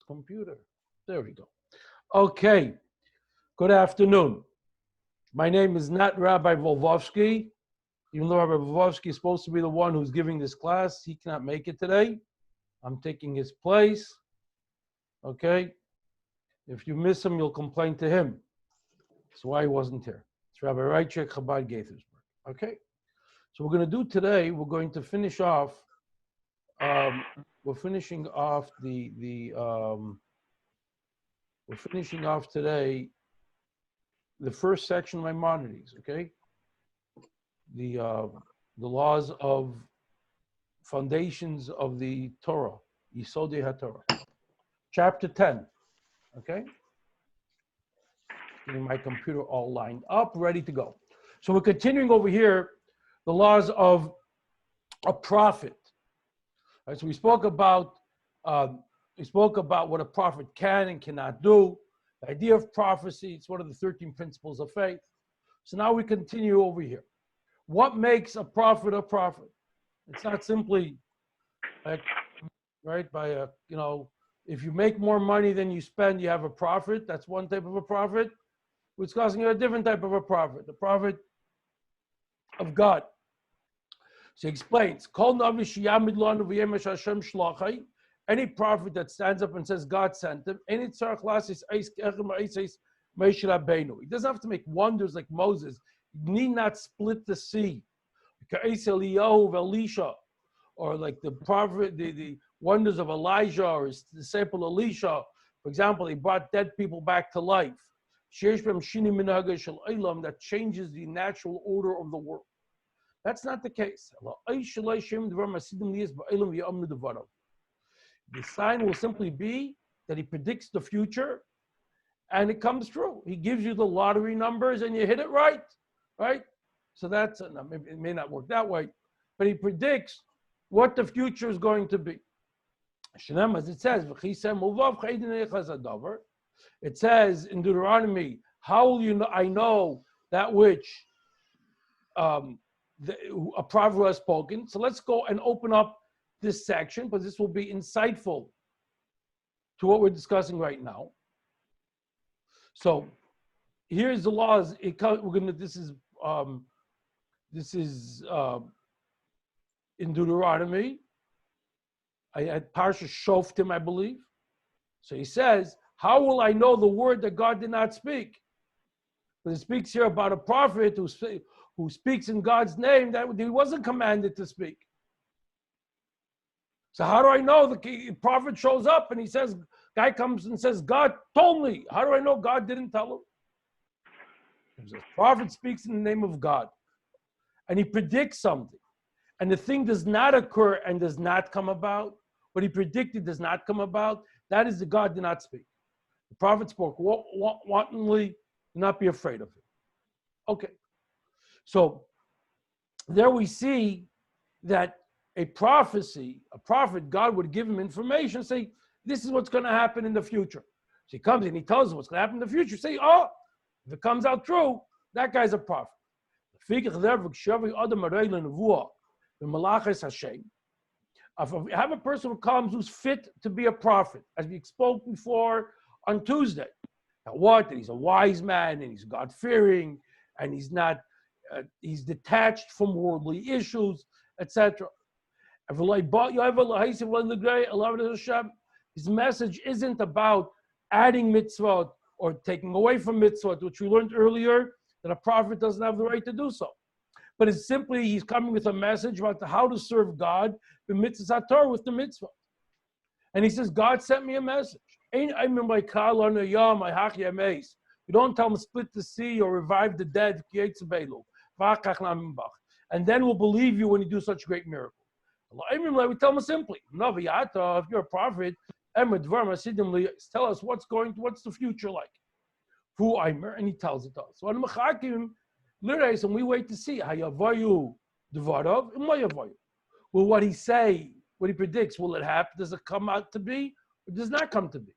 computer. There we go. Okay. Good afternoon. My name is not Rabbi Volvovsky. Even though Rabbi Volvovsky is supposed to be the one who's giving this class, he cannot make it today. I'm taking his place. Okay. If you miss him, you'll complain to him. That's why he wasn't here. It's Rabbi Reichek Chabad Gaithersburg. Okay. So we're going to do today, we're going to finish off, we're finishing off today the first section of Maimonides, okay? The laws of foundations of the Torah, Yisodei HaTorah. Chapter 10, okay? Getting my computer all lined up, ready to go. So we're continuing over here, the laws of a prophet. All right, so we spoke about what a prophet can and cannot do. The idea of prophecy, it's one of the 13 principles of faith. So now we continue over here. What makes a prophet a prophet? It's not simply, like, right, by a, if you make more money than you spend, you have a prophet. That's one type of a prophet. We're discussing a different type of a prophet, the prophet of God. So he explains, any prophet that stands up and says God sent him, he doesn't have to make wonders like Moses. He need not split the sea. Or like the prophet, the wonders of Elijah or his disciple Elisha. For example, he brought dead people back to life. That changes the natural order of the world. That's not the case. The sign will simply be that he predicts the future and it comes true. He gives you the lottery numbers and you hit it right? So that's, it may not work that way, but he predicts what the future is going to be. As it says, it says in Deuteronomy, how will you know, I know that which a prophet has spoken. So let's go and open up this section, but this will be insightful to what we're discussing right now. So here's the laws. This is in Deuteronomy. I had Parsha Shoftim, I believe. So he says, how will I know the word that God did not speak? But it speaks here about a prophet who speaks in God's name that he wasn't commanded to speak. So how do I know? The prophet shows up and he says, guy comes and says, God told me. How do I know God didn't tell him? Because the prophet speaks in the name of God and he predicts something. And the thing does not occur and does not come about. What he predicted does not come about. That is the God did not speak. The prophet spoke wantonly. Do not be afraid of him. Okay. So there we see that a prophet, God would give him information, say, this is what's going to happen in the future. So he comes and he tells him what's going to happen in the future. Say, oh, if it comes out true, that guy's a prophet. If you have a person who comes who's fit to be a prophet, as we spoke before on Tuesday, now what? That he's a wise man and he's God-fearing and he's not, he's detached from worldly issues, etc. His message isn't about adding mitzvot or taking away from mitzvot, which we learned earlier, that a prophet doesn't have the right to do so. But it's simply, he's coming with a message about how to serve God, the mitzvah Torah with the mitzvah. And he says, God sent me a message. You don't tell him to split the sea or revive the dead. And then we'll believe you when you do such a great miracle. We tell him simply, if you're a prophet, tell us what's the future like. And he tells it to us. So and we wait to see will what he say, what he predicts, will it happen? Does it come out to be or does not come to be?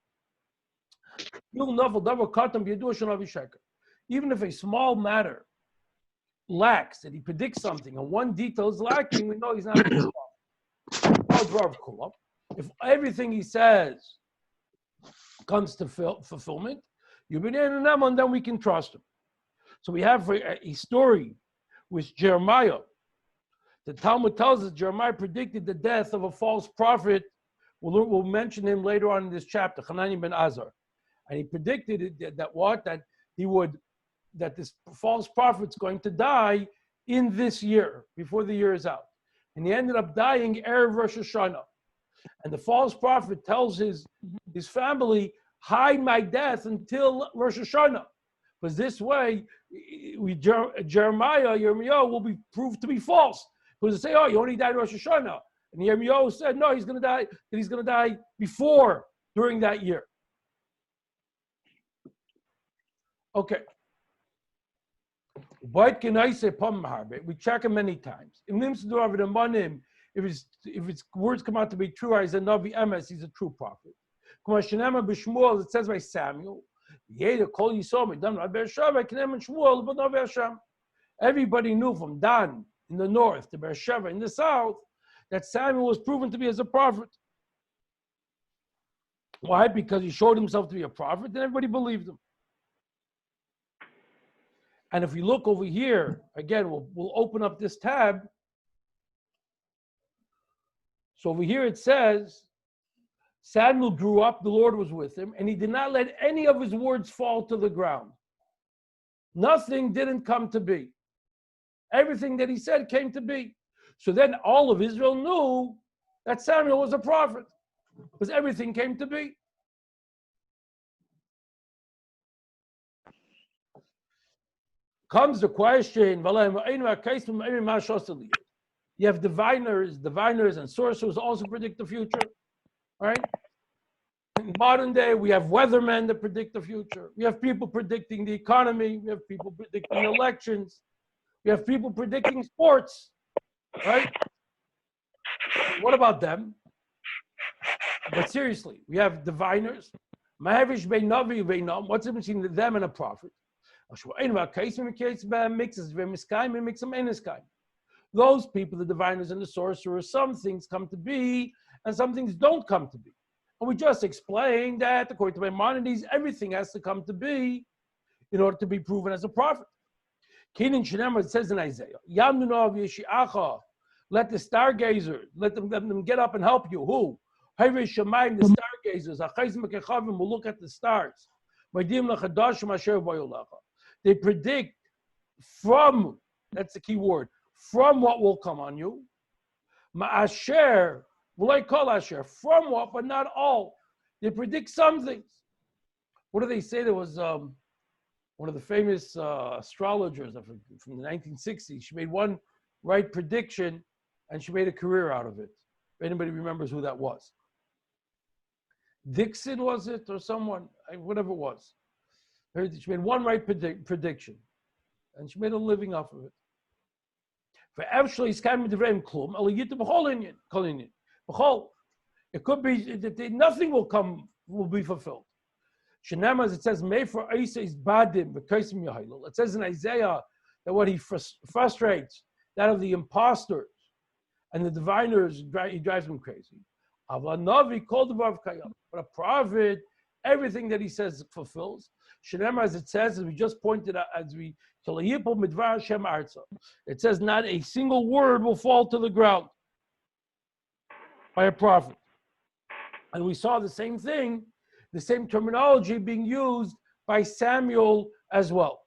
Even if a small matter lacks, that he predicts something and one detail is lacking, we know he's not a good prophet. If everything he says comes to fulfillment, you've been in them, and then we can trust him. So we have a story with Jeremiah. The Talmud tells us Jeremiah predicted the death of a false prophet. We'll mention him later on in this chapter, Hanani ben Azar. And he predicted that this false prophet's going to die in this year, before the year is out. And he ended up dying Erev Rosh Hashanah. And the false prophet tells his family, hide my death until Rosh Hashanah. Because this way, Yirmiyahu will be proved to be false. Because they say, oh, you only died Rosh Hashanah. And Yirmiyahu said, no, he's going to die before, during that year. Okay. We check him many times. If his words come out to be true, he's a Navi Emes, he's a true prophet. It says by Samuel, everybody knew from Dan in the north to Beersheba in the south that Samuel was proven to be as a prophet. Why? Because he showed himself to be a prophet, and everybody believed him. And if we look over here, again, we'll open up this tab. So over here it says, Samuel grew up, the Lord was with him, and he did not let any of his words fall to the ground. Nothing didn't come to be. Everything that he said came to be. So then all of Israel knew that Samuel was a prophet, because everything came to be. Comes the question, you have diviners and sorcerers also predict the future, right? In modern day, we have weathermen that predict the future. We have people predicting the economy. We have people predicting elections. We have people predicting sports, right? What about them? But seriously, we have diviners. What's the difference between them and a prophet? Those people, the diviners and the sorcerers, some things come to be and some things don't come to be. And we just explained that according to Maimonides, everything has to come to be in order to be proven as a prophet. It says in Isaiah, let the stargazers, let them get up and help you. Who? The stargazers will look at the stars. They predict from, that's the key word, from what will come on you. Ma'asher, will I call Asher? From what, but not all. They predict some things. What do they say? There was one of the famous astrologers from the 1960s. She made one right prediction, and she made a career out of it. If anybody remembers who that was. Dixon, was it, or someone? Whatever it was. She made one right prediction, and she made a living off of it. It could be that nothing will be fulfilled. As it says, it says in Isaiah that what he frustrates, that of the imposters and the diviners, he drives them crazy. But a prophet, everything that he says fulfills. As it says, as we just pointed out, it says not a single word will fall to the ground by a prophet. And we saw the same thing, the same terminology being used by Samuel as well.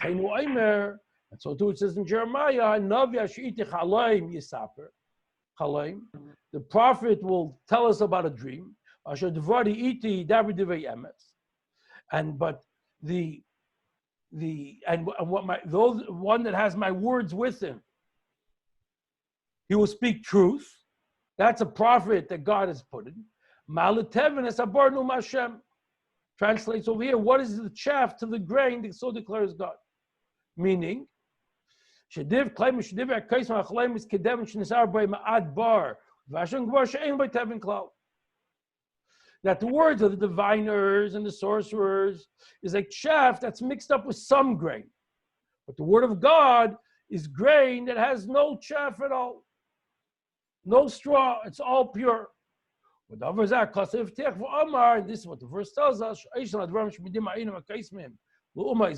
And so too it says in Jeremiah, the prophet will tell us about a dream. And but the one that has my words with him, he will speak truth. That's a prophet that God has put in. Translates over here, what is the chaff to the grain, so declares God. Meaning, that the words of the diviners and the sorcerers is like chaff that's mixed up with some grain. But the word of God is grain that has no chaff at all. No straw, it's all pure. And this is what the verse tells us. Is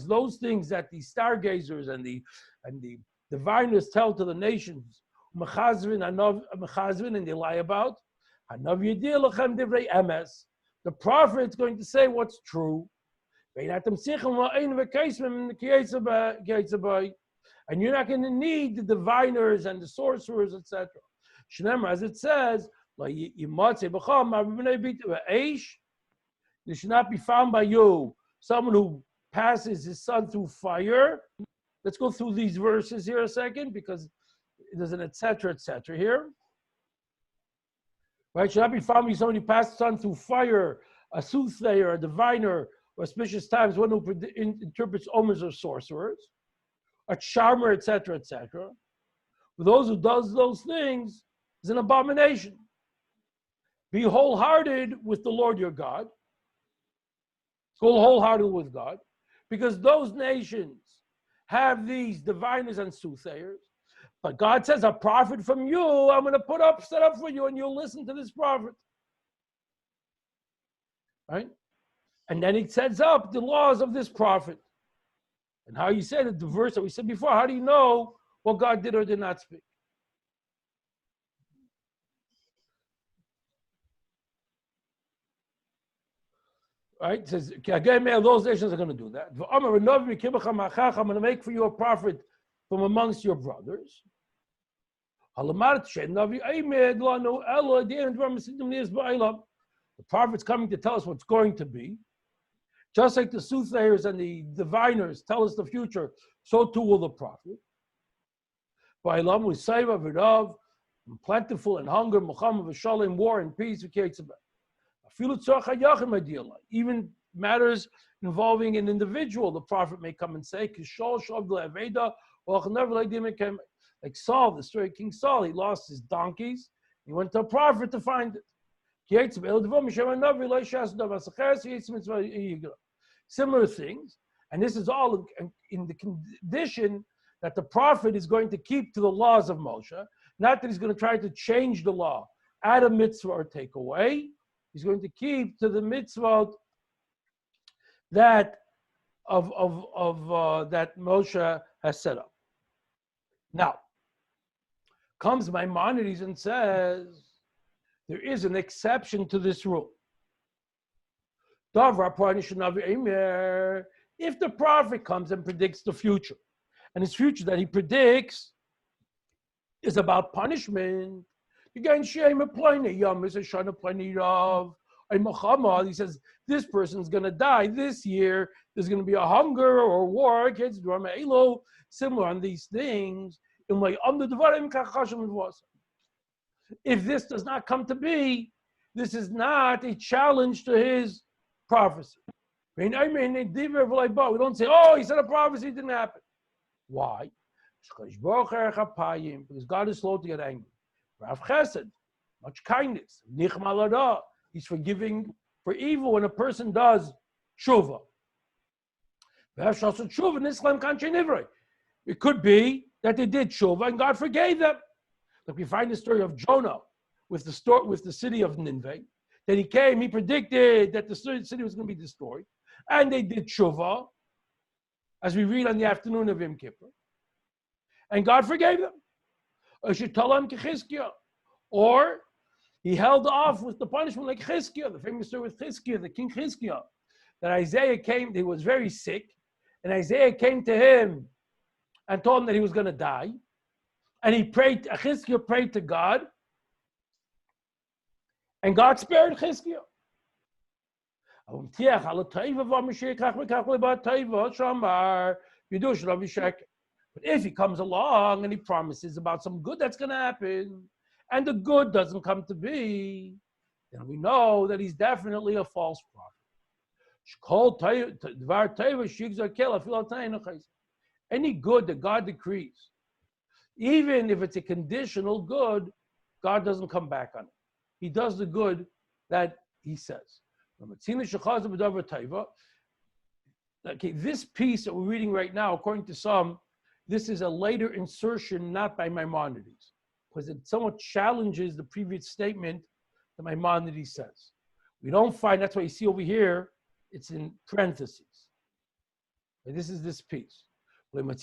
those things that the stargazers and the diviners tell to the nations, and they lie about. The prophet is going to say what's true. And you're not going to need the diviners and the sorcerers, etc. As it says, there should not be found by you someone who passes his son through fire. Let's go through these verses here a second, because there's an etc. here. Right? Should not be found by you someone who passes his son through fire, a soothsayer, a diviner, or auspicious times, one who interprets omens or sorcerers, a charmer, etc., etc. For those who does those things is an abomination. Be wholehearted with the Lord your God. Go wholehearted with God, because those nations have these diviners and soothsayers. But God says, a prophet from you, I'm going to set up for you, and you'll listen to this prophet. Right? And then he sets up the laws of this prophet. And how you said it, the verse that we said before, how do you know what God did or did not speak? Right? It says, those nations are going to do that. I'm going to make for you a prophet from amongst your brothers. The prophet's coming to tell us what's going to be. Just like the soothsayers and the diviners tell us the future, so too will the prophet. Plentiful and hunger, war and peace. Even matters involving an individual, the prophet may come and say, like Saul, the story of King Saul, he lost his donkeys. He went to a prophet to find it. Similar things. And this is all in the condition that the prophet is going to keep to the laws of Moshe. Not that he's going to try to change the law, add a mitzvah or take away. He's going to keep to the mitzvot that that Moshe has set up. Now, comes Maimonides and says there is an exception to this rule. If the prophet comes and predicts the future, and his future that he predicts is about punishment, he says this person's going to die this year, there's going to be a hunger or war, similar on these things. If this does not come to be, this is not a challenge to his prophecy. We don't say, oh, he said a prophecy, it didn't happen. Why? Because God is slow to get angry. Much kindness. He's forgiving for evil when a person does tshuva. It could be that they did tshuva and God forgave them. Like we find the story of Jonah with the city of Nineveh. That he came, he predicted that the city was going to be destroyed. And they did tshuva, as we read on the afternoon of Yom Kippur. And God forgave them. Or he held off with the punishment like Chizkiah, the famous story with Chizkiah, the king Chizkiah, that Isaiah came, he was very sick, and Isaiah came to him and told him that he was going to die. And Chizkiah prayed to God, and God spared Chizkiah. But if he comes along and he promises about some good that's going to happen, and the good doesn't come to be, then we know that he's definitely a false prophet. Any good that God decrees, even if it's a conditional good, God doesn't come back on it. He does the good that he says. Okay, this piece that we're reading right now, according to some, this is a later insertion, not by Maimonides, because it somewhat challenges the previous statement that Maimonides says. We don't find, that's why you see over here, it's in parentheses. And this is this piece. So the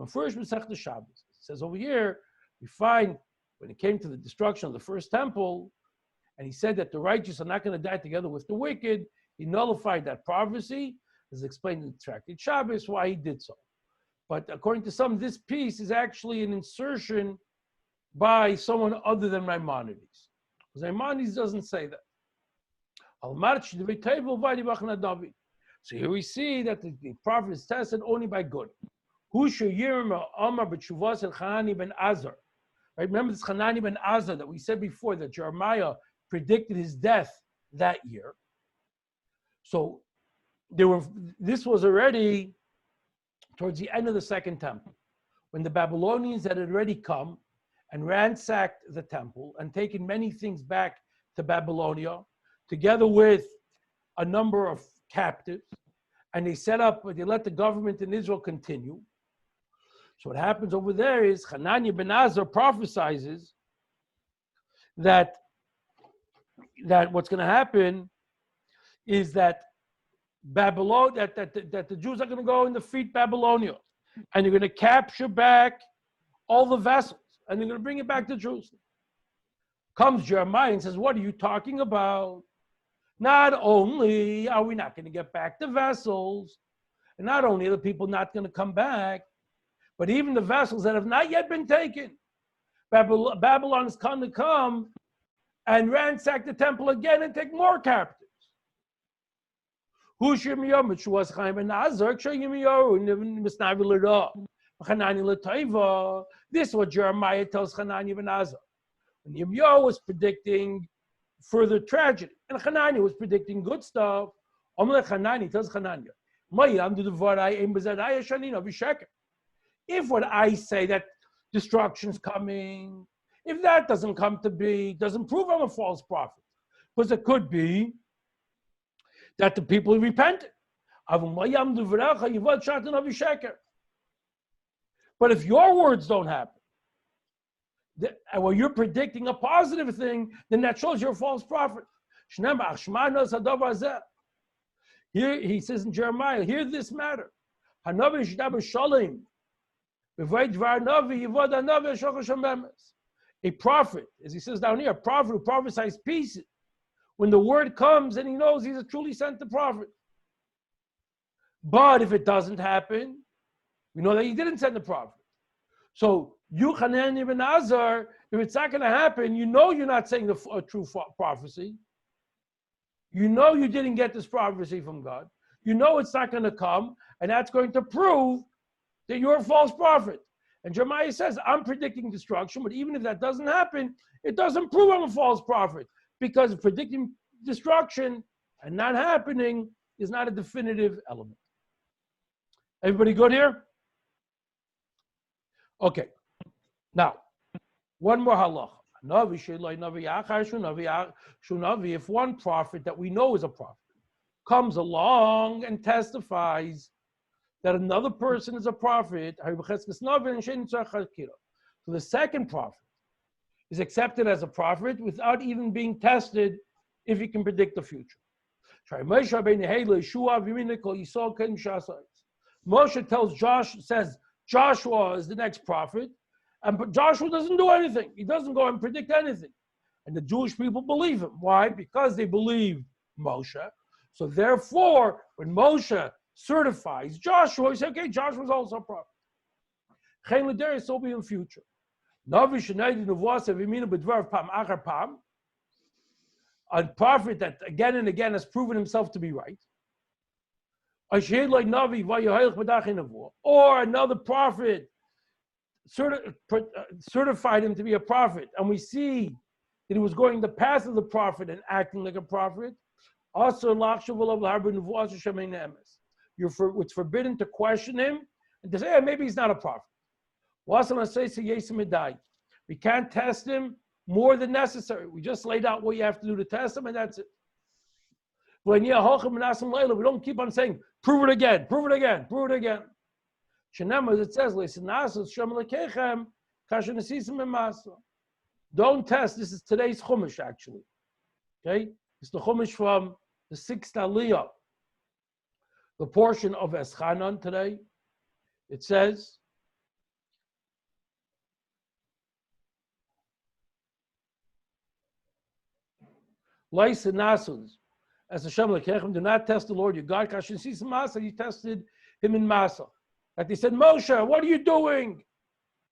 first Masechta Shabbos, it says over here, we find when it came to the destruction of the first temple, and he said that the righteous are not going to die together with the wicked, he nullified that prophecy, as explained in the Tractate Shabbos, why he did so. But according to some, this piece is actually an insertion by someone other than Maimonides. Because Maimonides doesn't say that. So here we see that the prophet is tested only by good. Right? Remember this Hanani ben Azar that we said before that Jeremiah predicted his death that year. So this was already towards the end of the second temple, when the Babylonians had already come and ransacked the temple and taken many things back to Babylonia, together with a number of captives, and they let the government in Israel continue. So what happens over there is Hanani ben Azar prophesizes that what's going to happen is that that the Jews are going to go and defeat Babylonia, and they're going to capture back all the vessels, and they're going to bring it back to Jerusalem. Comes Jeremiah and says, what are you talking about? Not only are we not going to get back the vessels, and not only are the people not going to come back, but even the vessels that have not yet been taken, Babylon is going to come and ransack the temple again and take more captives. This is what Jeremiah tells Hanani ben Azar. When Yirmiyahu was predicting further tragedy, and Hanani was predicting good stuff, Hanani tells Hanani, if what I say that destruction's coming, if that doesn't come to be, doesn't prove I'm a false prophet. Because it could be that the people repented. But if your words don't happen, well, you're predicting a positive thing, then that shows you're a false prophet. Here he says in Jeremiah, hear this matter. A prophet, as he says down here, a prophet who prophesies peace, when the word comes and he knows he's a truly sent the prophet. But if it doesn't happen, we know that he didn't send the prophet. So you, Hanani ben Azar, if it's not going to happen, you know you're not saying a true prophecy. You know you didn't get this prophecy from God. You know it's not going to come, and that's going to prove that you're a false prophet. And Jeremiah says, I'm predicting destruction, but even if that doesn't happen, it doesn't prove I'm a false prophet, because predicting destruction and not happening is not a definitive element. Everybody good here? Okay. Now, one more halacha. If one prophet that we know is a prophet comes along and testifies that another person is a prophet, so the second prophet is accepted as a prophet without even being tested if he can predict the future. Moshe tells says Joshua is the next prophet, but Joshua doesn't do anything. He doesn't go and predict anything. And the Jewish people believe him. Why? Because they believe Moshe. So therefore, when Moshe certifies Joshua, he says, okay, Joshua's also a prophet. This will be in the future. A prophet that again and again has proven himself to be right. Or another prophet certified him to be a prophet, and we see that he was going the path of the prophet and acting like a prophet. It's forbidden to question him and to say, hey, maybe he's not a prophet. We can't test him more than necessary. We just laid out what you have to do to test him, and that's it. We don't keep on saying, prove it again, prove it again, prove it again. Shenema, it says, don't test. This is today's Chumash, actually. Okay? It's the Chumash from the 6th Aliyah, the portion of Eschanan today. It says, Leis Nasus, as Hashem Lekechem, do not test the Lord your God. Kashin sees Masa, you tested him in Masa. Like they said, Moshe, what are you doing?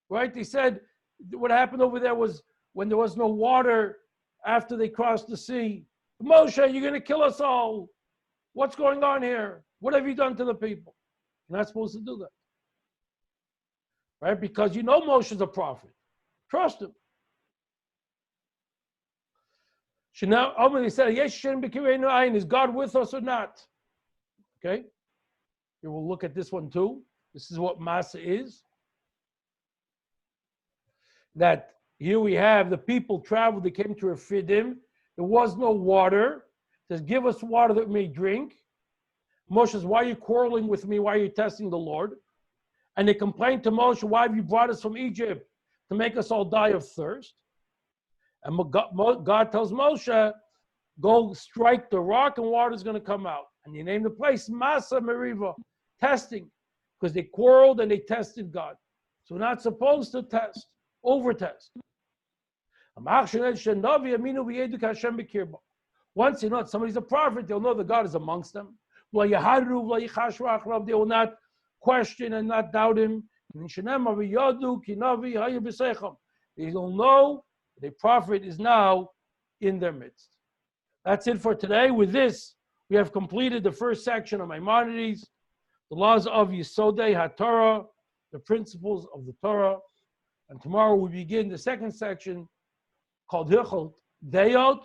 Right? They said, what happened over there was when there was no water after they crossed the sea. Moshe, you're going to kill us all. What's going on here? What have you done to the people? You're not supposed to do that. Right? Because you know Moshe's a prophet. Trust him. They said, is God with us or not? Okay? You will look at this one too. This is what Masa is. That here we have the people traveled, they came to Refidim. There was no water. It says, give us water that we may drink. Moshe says, why are you quarreling with me? Why are you testing the Lord? And they complained to Moshe, why have you brought us from Egypt to make us all die of thirst? And God tells Moshe, go strike the rock and water is going to come out. And you name the place Masa Meriva, testing, because they quarreled and they tested God. So we're not supposed to test, over-test. Once you know somebody's a prophet, they'll know that God is amongst them. They will not question and not doubt him. They will know the prophet is now in their midst. That's it for today. With this, we have completed the first section of Maimonides, the laws of Yesodei HaTorah, the principles of the Torah. And tomorrow we begin the second section called Hilchot Deyot,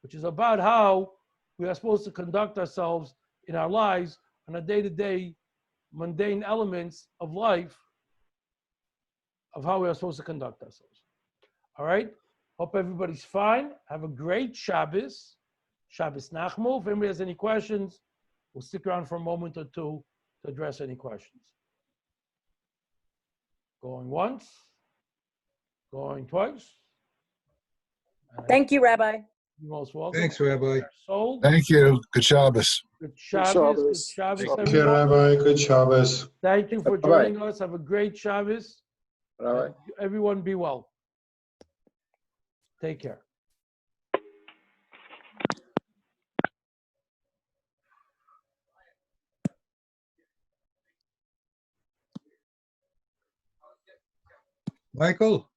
which is about how we are supposed to conduct ourselves in our lives on a day-to-day mundane elements of life, of how we are supposed to conduct ourselves. All right? Hope everybody's fine. Have a great Shabbos. Shabbos Nachmu. If anybody has any questions, we'll stick around for a moment or two to address any questions. Going once. Going twice. Thank you, Rabbi. You're most welcome. Thanks, Rabbi. Sold. Thank you. Good Shabbos. Good Shabbos. Good Shabbos, Thank you, everyone. Rabbi. Good Shabbos. Thank you for joining us. Have a great Shabbos. All right. Everyone be well. Take care. Michael?